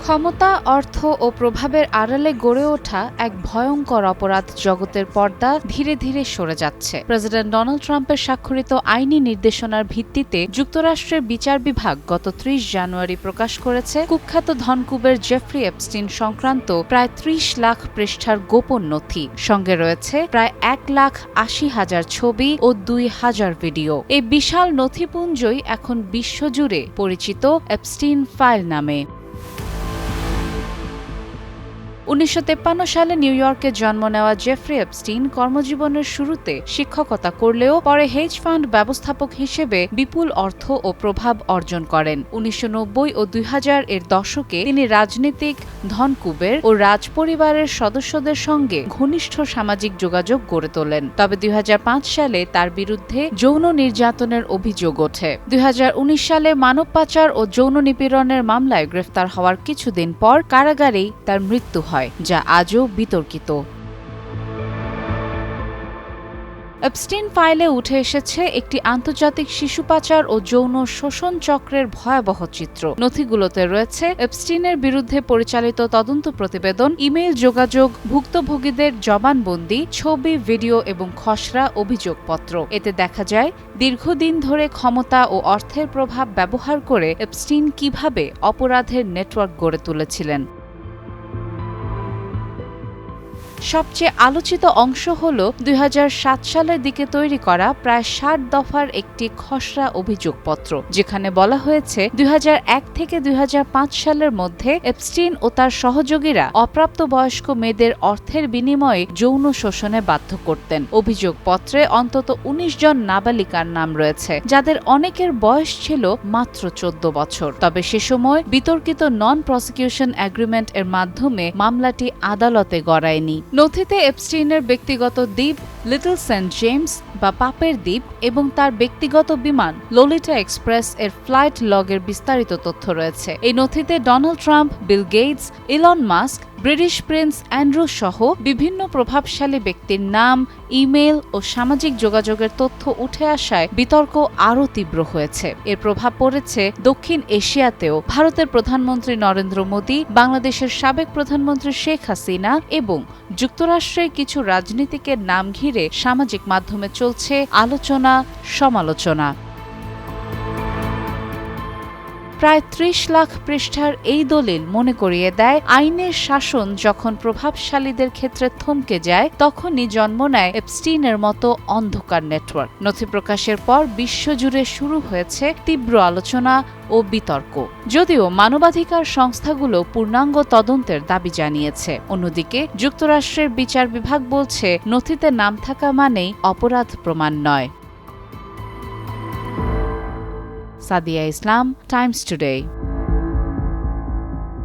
ক্ষমতা, অর্থ ও প্রভাবের আড়ালে গড়ে ওঠা এক ভয়ঙ্কর অপরাধ জগতের পর্দা ধীরে ধীরে সরে যাচ্ছে। প্রেসিডেন্ট ডোনাল্ড ট্রাম্পের স্বাক্ষরিত আইনি নির্দেশনার ভিত্তিতে যুক্তরাষ্ট্রের বিচার বিভাগ গত ৩০ জানুয়ারি প্রকাশ করেছে কুখ্যাত ধনকুবের জেফ্রি এপস্টিন সংক্রান্ত প্রায় ৩০ লাখ পৃষ্ঠার গোপন নথি। সঙ্গে রয়েছে প্রায় ১,৮০,০০০ ছবি ও ২,০০০ ভিডিও। এই বিশাল নথিপুঞ্জই এখন বিশ্বজুড়ে পরিচিত এপস্টিন ফাইল নামে। ১৯৫৩ সালে নিউ ইয়র্কে জন্ম নেওয়া জেফ্রি এপস্টিন কর্মজীবনের শুরুতে শিক্ষকতা করলেও পরে হেজ ফান্ড ব্যবস্থাপক হিসেবে বিপুল অর্থ ও প্রভাব অর্জন করেন। ১৯৯০ ও ২০০০ এর দশকে তিনি রাজনীতিক, ধনকুবের ও রাজপরিবারের সদস্যদের সঙ্গে ঘনিষ্ঠ সামাজিক যোগাযোগ গড়ে তোলেন। তবে ২০০৫ সালে তার বিরুদ্ধে যৌন নির্যাতনের অভিযোগ ওঠে। ২০১৯ সালে মানব পাচার ও যৌন নিপীড়নের মামলায় গ্রেফতার হওয়ার কিছুদিন পর কারাগারেই তার মৃত্যু হয়, যা আজও বিতর্কিত। এপস্টিন ফাইলে উঠে এসেছে একটি আন্তর্জাতিক শিশু পাচার ও যৌন শোষণ চক্রের ভয়াবহ চিত্র। নথিগুলোতে রয়েছে এপস্টিনের বিরুদ্ধে পরিচালিত তদন্ত প্রতিবেদন, ইমেইল যোগাযোগ, ভুক্তভোগীদের জবানবন্দি, ছবি, ভিডিও এবং খসড়া অভিযোগপত্র। এতে দেখা যায় দীর্ঘদিন ধরে ক্ষমতা ও অর্থের প্রভাব ব্যবহার করে এপস্টিন কিভাবে অপরাধের নেটওয়ার্ক গড়ে তুলেছিলেন। সবচেয়ে আলোচিত অংশ হল ২০০৭ সালের দিকে তৈরি করা প্রায় ৬০ দফার একটি খসড়া অভিযোগপত্র, যেখানে বলা হয়েছে ২০০১ থেকে ২০০৫ সালের মধ্যে এপস্টিন ও তার সহযোগীরা অপ্রাপ্তবয়স্ক মেয়েদের অর্থের বিনিময়ে যৌন শোষণে বাধ্য করতেন। অভিযোগপত্রে অন্তত ১৯ জন নাবালিকার নাম রয়েছে, যাদের অনেকের বয়স ছিল মাত্র ১৪ বছর। তবে সে সময় বিতর্কিত নন প্রসিকিউশন এগ্রিমেন্ট এর মাধ্যমে মামলাটি আদালতে গড়ায়নি। নথিতে এপস্টিনের ব্যক্তিগত দ্বীপ লিটল সেন্ট জেমস বা পাপের দ্বীপ এবং তার ব্যক্তিগত বিমান লোলিটা এক্সপ্রেস এর ফ্লাইট লগের বিস্তারিত তথ্য রয়েছে। এই নথিতে Donald Trump, Bill Gates, Elon Musk, British Prince Andrew সহ বিভিন্ন প্রভাবশালী ব্যক্তির নাম, ইমেইল ও সামাজিক যোগাযোগের তথ্য উঠে আসায় বিতর্ক আরও তীব্র হয়েছে। এর প্রভাব পড়েছে দক্ষিণ এশিয়াতেও। ভারতের প্রধানমন্ত্রী নরেন্দ্র মোদী, বাংলাদেশের সাবেক প্রধানমন্ত্রী শেখ হাসিনা এবং যুক্তরাষ্ট্রের কিছু রাজনীতিকের নাম ঘিরে সামাজিক মাধ্যমে চলছে আলোচনা, সমালোচনা। প্রায় ৩০ লাখ পৃষ্ঠার এই দলিল মনে করিয়ে দেয়, আইনের শাসন যখন প্রভাবশালীদের ক্ষেত্রে থমকে যায়, তখনই জন্ম নেয় এপস্টিনের মতো অন্ধকার নেটওয়ার্ক। নথি প্রকাশের পর বিশ্বজুড়ে শুরু হয়েছে তীব্র আলোচনা ও বিতর্ক। যদিও মানবাধিকার সংস্থাগুলো পূর্ণাঙ্গ তদন্তের দাবি জানিয়েছে। অন্যদিকে যুক্তরাষ্ট্রের বিচার বিভাগ বলছে, নথিতে নাম থাকা মানেই অপরাধ প্রমাণ নয়। সাদিয়া ইসলাম, টাইমস টুডে।